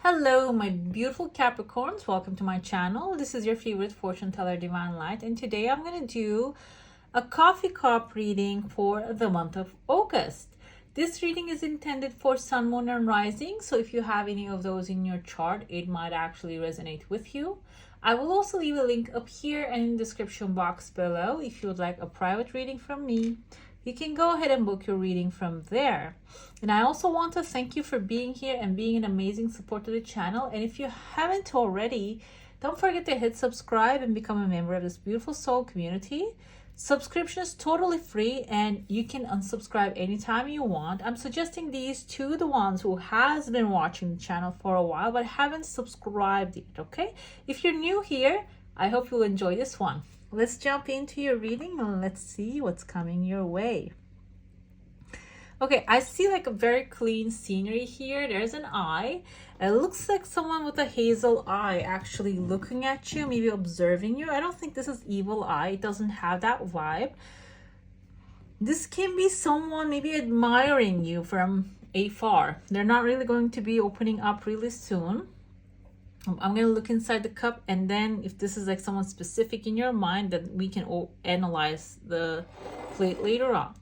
Hello, my beautiful Capricorns. Welcome to my channel. This is your favorite fortune teller, Divine Light, and today I'm going to do a coffee cup reading for the month of August. This reading is intended for Sun, Moon, and Rising, so if you have any of those in your chart, it might actually resonate with you. I will also leave a link up here and in the description box below if you would like a private reading from me. You can go ahead and book your reading from there. And I also want to thank you for being here and being an amazing support to the channel. And if you haven't already, don't forget to hit subscribe and become a member of this beautiful soul community. Subscription is totally free and you can unsubscribe anytime you want. I'm suggesting these to the ones who has been watching the channel for a while but haven't subscribed yet, okay? If you're new here, I hope you'll enjoy this one. Let's jump into your reading and let's see what's coming your way. Okay, I see like a very clean scenery here. There's an eye. It looks like someone with a hazel eye actually looking at you, maybe observing you. I don't think this is evil eye. It doesn't have that vibe. This can be someone maybe admiring you from afar. They're not really going to be opening up really soon. I'm going to look inside the cup, and then if this is like someone specific in your mind, then we can analyze the plate later on.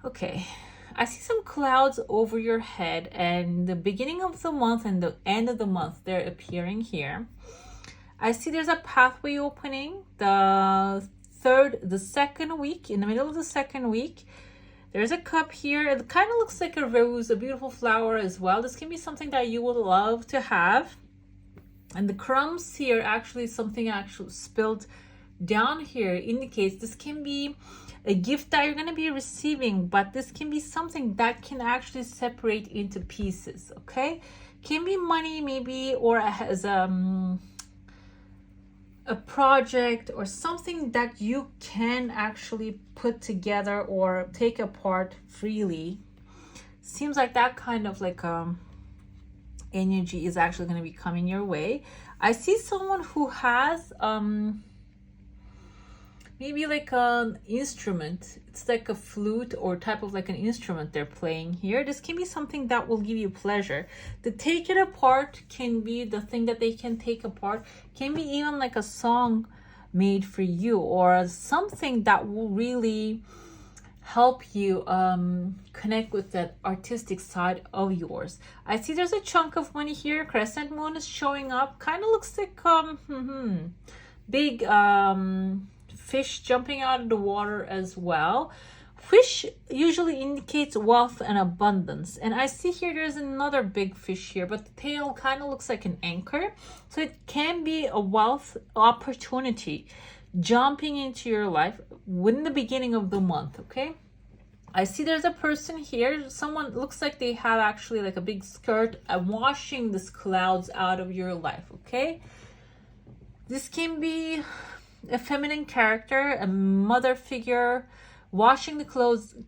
Okay, I see some clouds over your head, and the beginning of the month and the end of the month, they're appearing here. I see there's a pathway opening the second week, in the middle of the second week. There's a cup here. It kind of looks like a rose, a beautiful flower as well. This can be something that you would love to have. And the crumbs here, actually something actually spilled down here, indicates this can be a gift that you're going to be receiving, but this can be something that can actually separate into pieces, okay? Can be money maybe, or as a project or something that you can actually put together or take apart freely. Seems like that kind of like energy is actually going to be coming your way. I see someone who has maybe like an instrument. It's like a flute or type of like an instrument they're playing here. This can be something that will give you pleasure. The take it apart can be the thing that they can take apart. Can be even like a song made for you, or something that will really help you connect with that artistic side of yours. I see there's a chunk of money here. Crescent moon is showing up. Kind of looks like big fish jumping out of the water as well. Fish usually indicates wealth and abundance, and I see here there's another big fish here, but the tail kind of looks like an anchor, so it can be a wealth opportunity jumping into your life within the beginning of the month. Okay, I see there's a person here. Someone looks like they have actually like a big skirt washing these clouds out of your life. Okay, this can be a feminine character, a mother figure. Washing the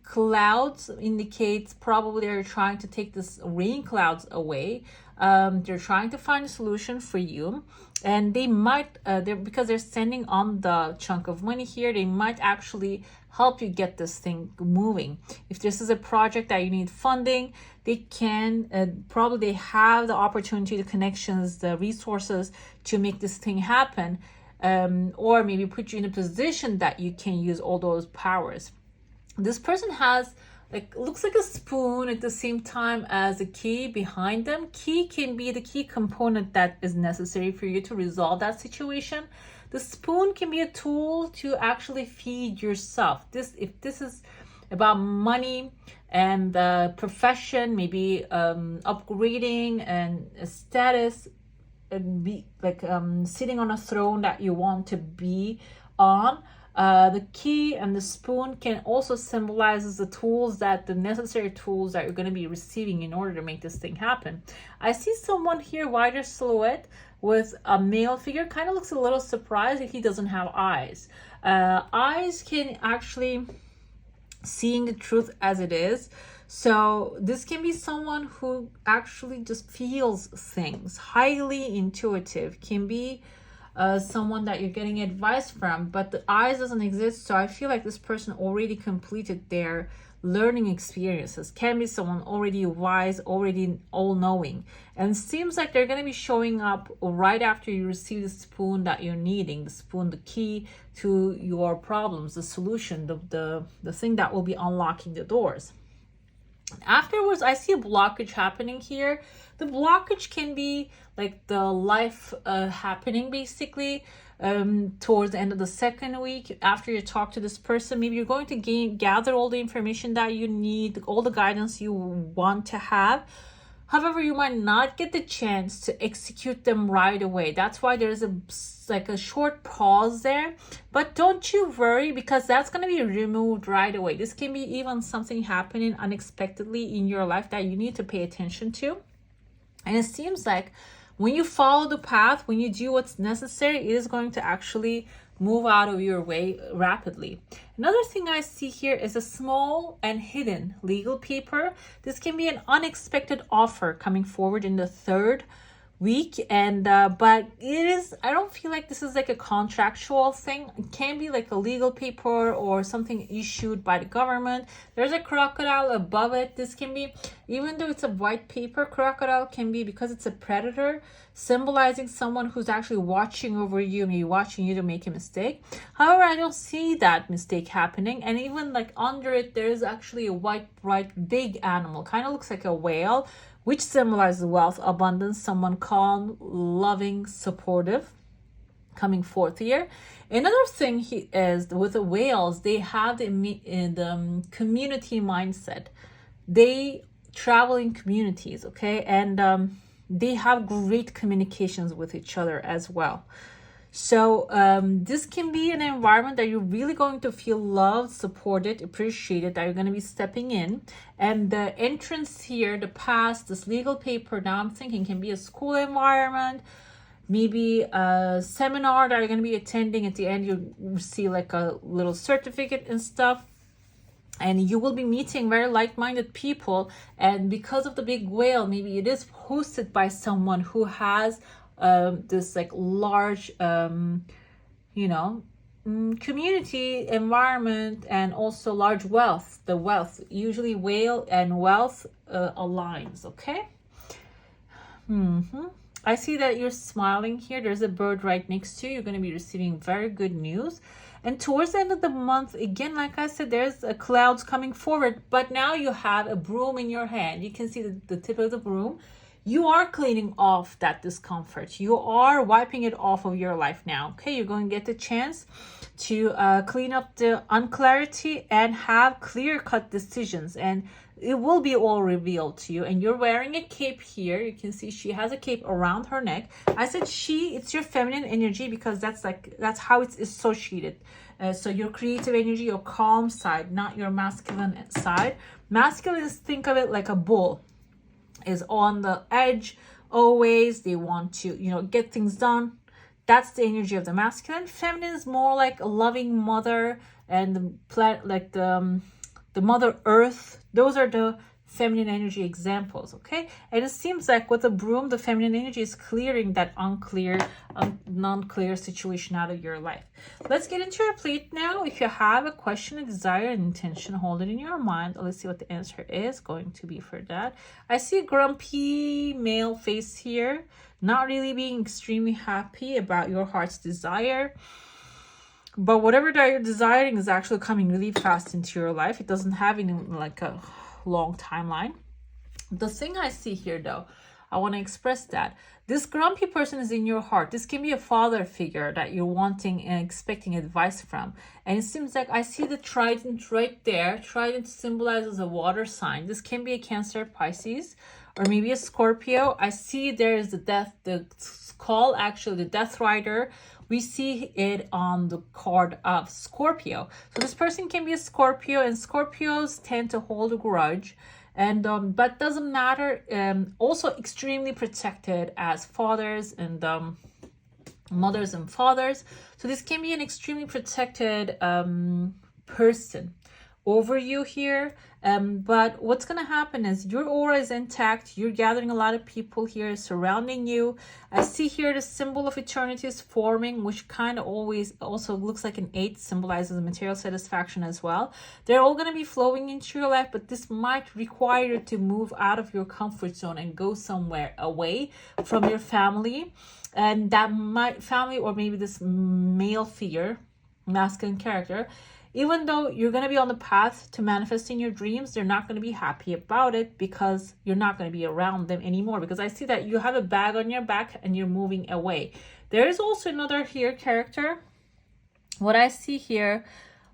clouds indicates probably they're trying to take this rain clouds away. They're trying to find a solution for you, and they might because they're standing on the chunk of money here, they might actually help you get this thing moving. If this is a project that you need funding, they can probably they have the opportunity, the connections, the resources to make this thing happen. Or maybe put you in a position that you can use all those powers. This person has like, looks like a spoon at the same time as a key behind them. Key can be the key component that is necessary for you to resolve that situation. The spoon can be a tool to actually feed yourself. If this is about money and profession, maybe upgrading and status, be like sitting on a throne that you want to be on. The key and the spoon can also symbolize the tools, the necessary tools that you're going to be receiving in order to make this thing happen. I see someone here, wider silhouette with a male figure. Kind of looks a little surprised if he doesn't have eyes. Eyes can actually seeing the truth as it is. So this can be someone who actually just feels things, highly intuitive. Can be someone that you're getting advice from, but the eyes doesn't exist. So I feel like this person already completed their learning experiences. Can be someone already wise, already all-knowing. And it seems like they're going to be showing up right after you receive the spoon that you're needing. The spoon, the key to your problems, the solution, the thing that will be unlocking the doors. Afterwards, I see a blockage happening here. The blockage can be like the life happening basically towards the end of the second week after you talk to this person. Maybe you're going to gather all the information that you need, all the guidance you want to have. However, you might not get the chance to execute them right away. That's why there's a short pause there. But don't you worry, because that's going to be removed right away. This can be even something happening unexpectedly in your life that you need to pay attention to. And it seems like when you follow the path, when you do what's necessary, it is going to actually move out of your way rapidly. Another thing I see here is a small and hidden legal paper. This can be an unexpected offer coming forward in the third week, and but I don't feel like this is like a contractual thing. It can be like a legal paper or something issued by the government. There's a crocodile above it. This can be, even though it's a white paper, crocodile can be, because it's a predator, symbolizing someone who's actually watching over you, maybe watching you to make a mistake. However, I don't see that mistake happening. And even like under it, there is actually a white, bright, big animal, kind of looks like a whale, which symbolizes wealth, abundance, someone calm, loving, supportive, coming forth here. Another thing is with the whales, they have the community mindset. They travel in communities, okay? And they have great communications with each other as well. So this can be an environment that you're really going to feel loved, supported, appreciated, that you're going to be stepping in. And the entrance here, the past, this legal paper, now I'm thinking can be a school environment, maybe a seminar that you're going to be attending. At the end, you receive like a little certificate and stuff. And you will be meeting very like-minded people. And because of the big whale, maybe it is hosted by someone who has this like large community environment, and also large wealth. The wealth, usually whale and wealth aligns. Okay. I see that you're smiling here. There's a bird right next to you. You're going to be receiving very good news. And towards the end of the month, again, like I said, there's clouds coming forward, but now you have a broom in your hand. You can see the tip of the broom. You are cleaning off that discomfort. You are wiping it off of your life now. Okay, you're going to get the chance to clean up the unclarity and have clear-cut decisions. And it will be all revealed to you. And you're wearing a cape here. You can see she has a cape around her neck. I said it's your feminine energy because that's how it's associated. So your creative energy, your calm side, not your masculine side. Masculine is, think of it like a bull, is on the edge always. They want to get things done. That's the energy of the masculine. Feminine is more like a loving mother, and the mother earth. Those are the feminine energy examples. Okay, and it seems like with the broom, the feminine energy is clearing that non-clear situation out of your life. Let's get into your plate now. If you have a question, a desire, an intention, hold it in your mind. Let's see what the answer is going to be for that. I see a grumpy male face here, not really being extremely happy about your heart's desire. But whatever that you're desiring is actually coming really fast into your life. It doesn't have any like a long timeline. The thing I see here, though, I want to express that this grumpy person is in your heart. This can be a father figure that you're wanting and expecting advice from. And it seems like I see the trident right there. Trident symbolizes a water sign. This can be a Cancer, Pisces, or maybe a Scorpio. I see there's the skull, actually the Death Rider. We see it on the card of Scorpio. So this person can be a Scorpio, and Scorpios tend to hold a grudge. And but doesn't matter. Also extremely protected as fathers and mothers and fathers. So this can be an extremely protected person, over you here. But what's going to happen is your aura is intact. You're gathering a lot of people here surrounding you. I see here the symbol of eternity is forming, which kind of always also looks like an 8, symbolizes material satisfaction as well. They're all going to be flowing into your life, but this might require you to move out of your comfort zone and go somewhere away from your family. And that might family, or maybe this male figure, masculine character, even though you're going to be on the path to manifesting your dreams, they're not going to be happy about it because you're not going to be around them anymore. Because I see that you have a bag on your back and you're moving away. There is also another here character. What I see here,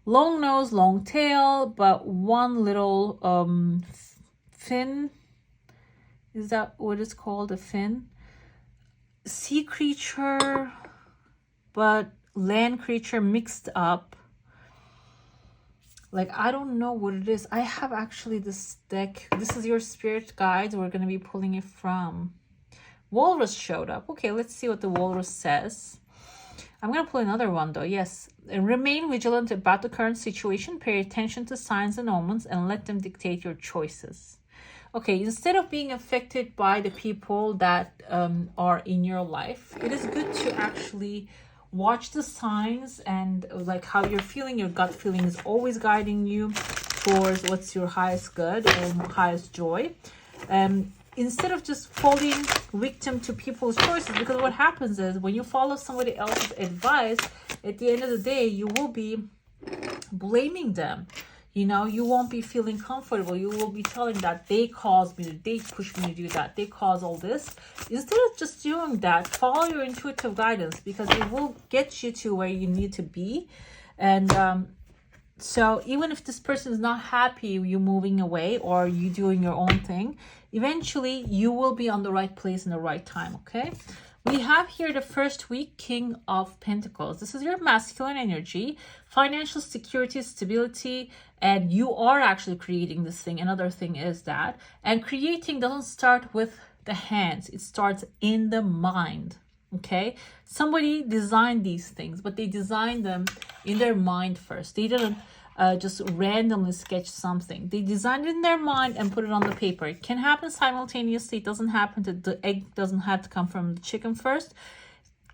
long nose, long tail, but one little fin. Is that what it's called? A fin? Sea creature, but land creature mixed up. Like, I don't know what it is. I have actually this deck. This is your spirit guides. We're going to be pulling it from. Walrus showed up. Okay, let's see what the walrus says. I'm going to pull another one though. Yes. Remain vigilant about the current situation. Pay attention to signs and omens and let them dictate your choices. Okay, instead of being affected by the people that are in your life, it is good to actually watch the signs and like how you're feeling. Your gut feeling is always guiding you towards what's your highest good or highest joy. Instead of just falling victim to people's choices, because what happens is when you follow somebody else's advice, at the end of the day, you will be blaming them. You know, you won't be feeling comfortable. You will be telling that they caused me to, they pushed me to do that, they caused all this. Instead of just doing that, follow your intuitive guidance, because it will get you to where you need to be. And so even if this person is not happy you moving away or you doing your own thing, eventually you will be on the right place in the right time, okay? We have here the first week, King of Pentacles. This is your masculine energy, financial security, stability, and you are actually creating this thing. Another thing is that, and creating doesn't start with the hands. It starts in the mind, okay? Somebody designed these things, but they designed them in their mind first. They didn't just randomly sketch something. They designed it in their mind and put it on the paper. It can happen simultaneously. It doesn't happen to the egg, doesn't have to come from the chicken first.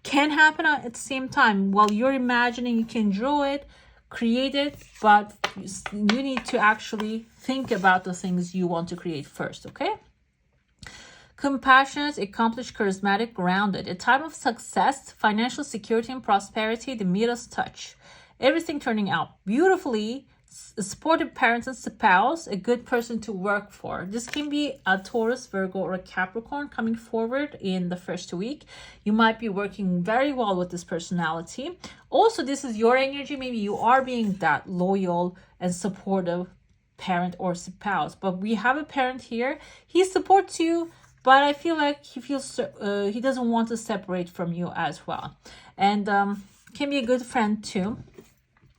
Can happen at the same time. While you're imagining, you can draw it, create it, but you need to actually think about the things you want to create first, okay? Compassionate, accomplished, charismatic, grounded. A time of success, financial security and prosperity, the Midas touch. Everything turning out beautifully, supportive parents and spouse, a good person to work for. This can be a Taurus, Virgo, or a Capricorn coming forward in the first week. You might be working very well with this personality. Also, this is your energy. Maybe you are being that loyal and supportive parent or spouse. But we have a parent here. He supports you, but I feel like he doesn't want to separate from you as well. And can be a good friend too.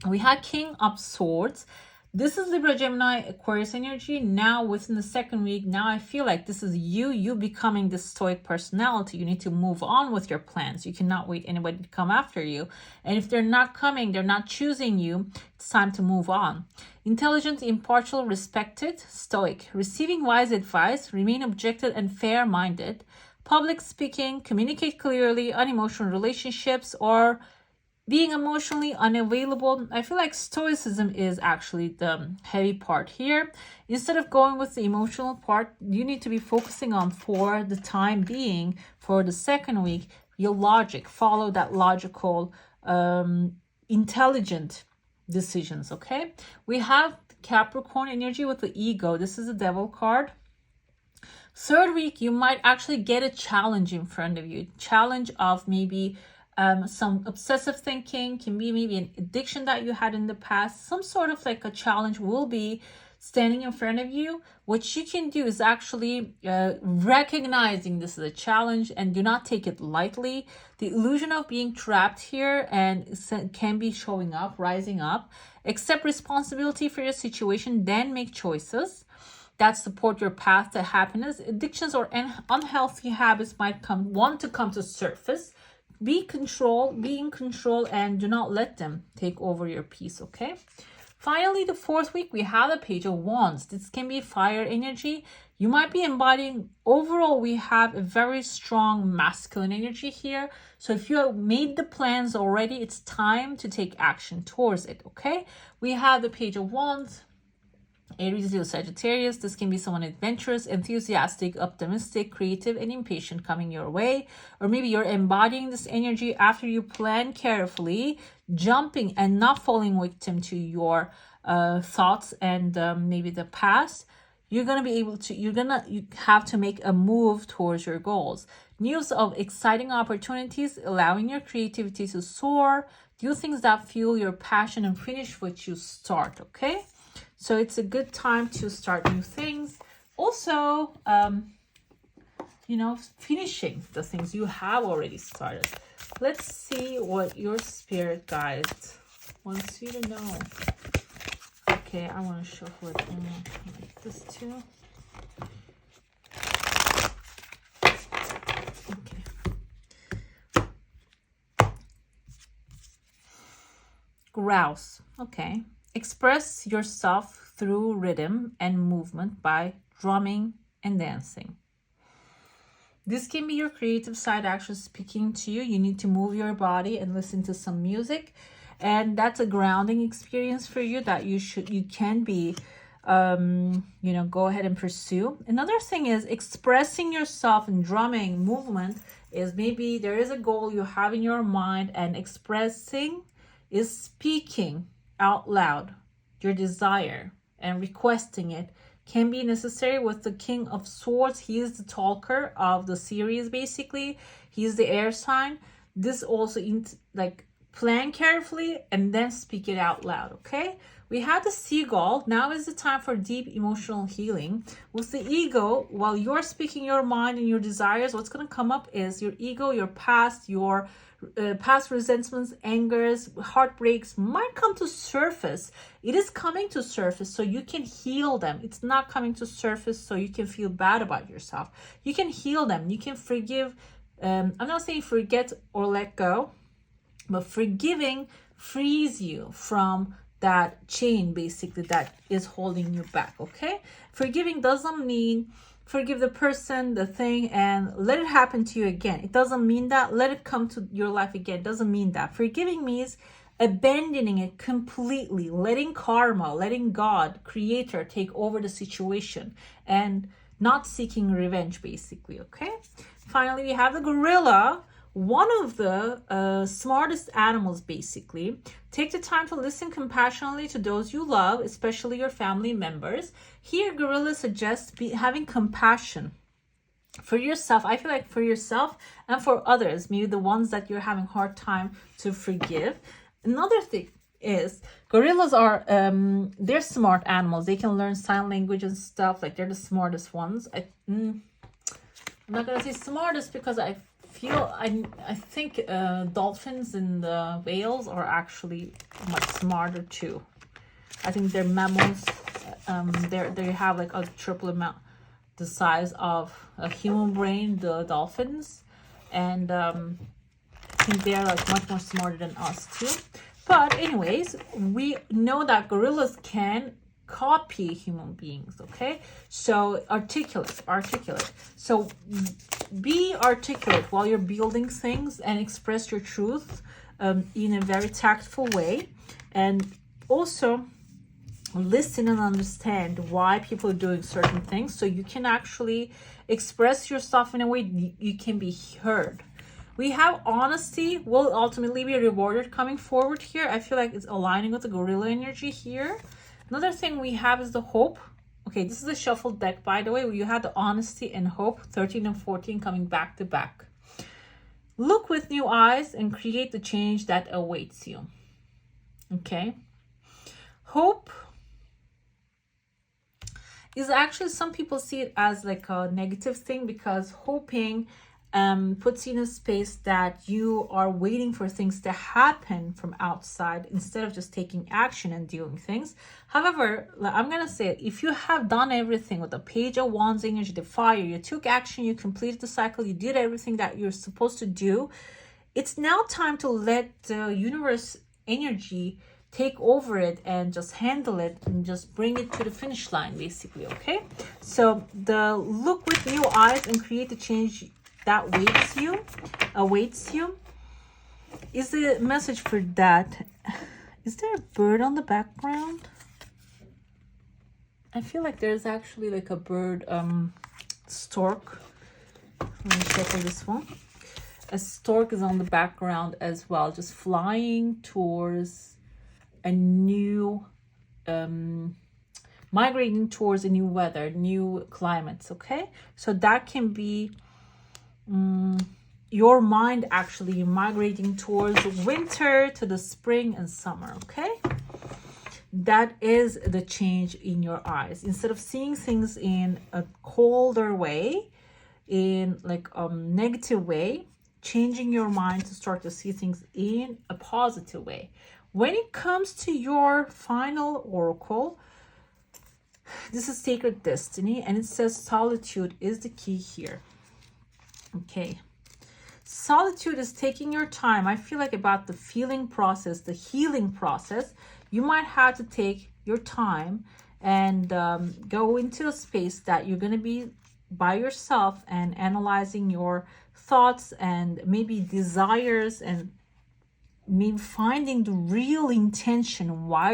We had King of Swords. This is Libra, Gemini, Aquarius energy. Now within the second week, now I feel like this is you becoming this stoic personality. You need to move on with your plans. You cannot wait anybody to come after you. And if they're not coming, they're not choosing you, it's time to move on. Intelligent, impartial, respected, stoic. Receiving wise advice, remain objective and fair-minded. Public speaking, communicate clearly, unemotional relationships, or being emotionally unavailable. I feel like stoicism is actually the heavy part here. Instead of going with the emotional part, you need to be focusing on, for the time being, for the second week, your logic. Follow that logical, intelligent decisions, okay? We have Capricorn energy with the ego. This is a devil card. Third week, you might actually get a challenge in front of you. Challenge of maybe some obsessive thinking, can be maybe an addiction that you had in the past. Some sort of like a challenge will be standing in front of you. What you can do is actually recognizing this is a challenge and do not take it lightly. The illusion of being trapped here and can be showing up, rising up. Accept responsibility for your situation, then make choices that support your path to happiness. Addictions or unhealthy habits might want to come to surface. Be in control, and do not let them take over your peace, okay? Finally, the fourth week, we have the Page of Wands. This can be fire energy. You might be embodying, overall, we have a very strong masculine energy here. So if you have made the plans already, it's time to take action towards it, okay? We have the Page of Wands, Aries, Leo, Sagittarius. This can be someone adventurous, enthusiastic, optimistic, creative, and impatient coming your way. Or maybe you're embodying this energy after you plan carefully, jumping and not falling victim to your thoughts and maybe the past. You're going to be able to, you have to make a move towards your goals. News of exciting opportunities, allowing your creativity to soar. Do things that fuel your passion and finish what you start, okay? So it's a good time to start new things. Also, you know, finishing the things you have already started. Let's see what your spirit guide wants you to know. Okay, I want to shuffle it in like this too. Okay. Grouse. Okay. Express yourself through rhythm and movement by drumming and dancing. This can be your creative side actually speaking to you. You need to move your body and listen to some music. And that's a grounding experience for you that you can be, you know, go ahead and pursue. Another thing is expressing yourself in drumming movement is maybe there is a goal you have in your mind, and expressing is speaking out loud your desire and requesting it can be necessary with the King of Swords. He is the talker of the series, basically. He's the air sign. This also like plan carefully and then speak it out loud, okay? We had the seagull. Now is the time for deep emotional healing. With the ego, while you're speaking your mind and your desires, what's going to come up is your ego, your past resentments, angers, heartbreaks might come to surface. It is coming to surface so you can heal them. It's not coming to surface so you can feel bad about yourself. You can heal them. You can forgive. I'm not saying forget or let go, but forgiving frees you from that chain, basically, that is holding you back, okay? Forgiving doesn't mean forgive the person, the thing, and let it happen to you again. It doesn't mean that. Let it come to your life again. It doesn't mean that. Forgiving means abandoning it completely, letting karma, letting God, creator, take over the situation and not seeking revenge, basically, okay? Finally, we have the gorilla, one of the smartest animals, basically. Take the time to listen compassionately to those you love, especially your family members. Here, gorilla suggests having compassion for yourself. I feel like for yourself and for others, maybe the ones that you're having hard time to forgive. Another thing is gorillas are they're smart animals. They can learn sign language and stuff. Like, they're the smartest ones. I'm not gonna say smartest because I think dolphins and whales are actually much smarter too. I think they're mammals. They have like a triple amount the size of a human brain, the dolphins, and I think they're like much more smarter than us too. But anyways, we know that gorillas can copy human beings, okay? So articulate. So be articulate while you're building things and express your truth in a very tactful way, and also listen and understand why people are doing certain things so you can actually express yourself in a way you can be heard. We have honesty will ultimately be rewarded coming forward here. I feel like it's aligning with the gorilla energy here. Another thing we have is the hope. Okay, this is a shuffled deck, by the way, where you had the honesty and hope, 13 and 14 coming back to back. Look with new eyes and create the change that awaits you. Okay. Hope is actually, some people see it as like a negative thing, because hoping puts you in a space that you are waiting for things to happen from outside instead of just taking action and doing things. However, I'm gonna say, if you have done everything with the Page of Wands energy, the fire, you took action, you completed the cycle, you did everything that you're supposed to do, it's now time to let the universe energy take over it and just handle it and just bring it to the finish line, basically. Okay, so the look with new eyes and create the change that awaits you is the message for that. Is there a bird on the background? I feel like there's actually like a bird, stork. Let me check on this one. A stork is on the background as well, just flying towards a new, migrating towards a new weather, new climates. Okay, so that can be your mind actually migrating towards winter to the spring and summer. Okay, that is the change in your eyes. Instead of seeing things in a colder way, in like a negative way, changing your mind to start to see things in a positive way. When it comes to your final oracle, this is Sacred Destiny, and it says solitude is the key here. Okay, solitude is taking your time. I feel like about the feeling process, the healing process, you might have to take your time and go into a space that you're going to be by yourself and analyzing your thoughts and maybe desires, and maybe finding the real intention why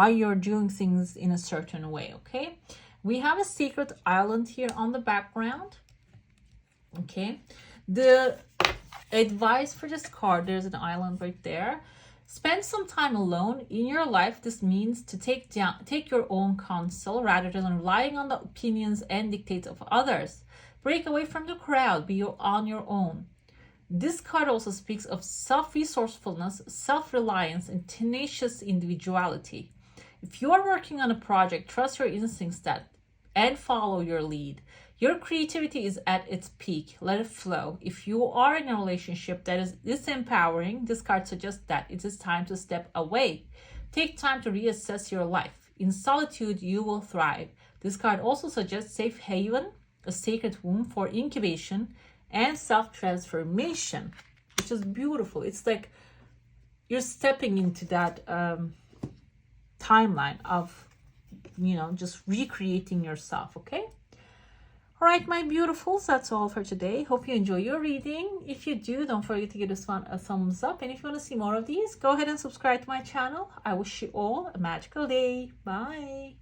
you're doing things in a certain way. Okay, we have a secret island here on the background. Okay, the advice for this card, there's an island right there. Spend some time alone in your life. This means to take your own counsel rather than relying on the opinions and dictates of others. Break away from the crowd, be on your own. This card also speaks of self-resourcefulness, self-reliance, and tenacious individuality. If you are working on a project, trust your instincts and follow your lead. Your creativity is at its peak. Let it flow. If you are in a relationship that is disempowering, this card suggests that it is time to step away. Take time to reassess your life. In solitude, you will thrive. This card also suggests safe haven, a sacred womb for incubation and self-transformation, which is beautiful. It's like you're stepping into that timeline of, just recreating yourself. Okay. All right, my beautifuls, that's all for today. Hope you enjoy your reading. If you do, don't forget to give this one a thumbs up. And if you want to see more of these, go ahead and subscribe to my channel. I wish you all a magical day. Bye.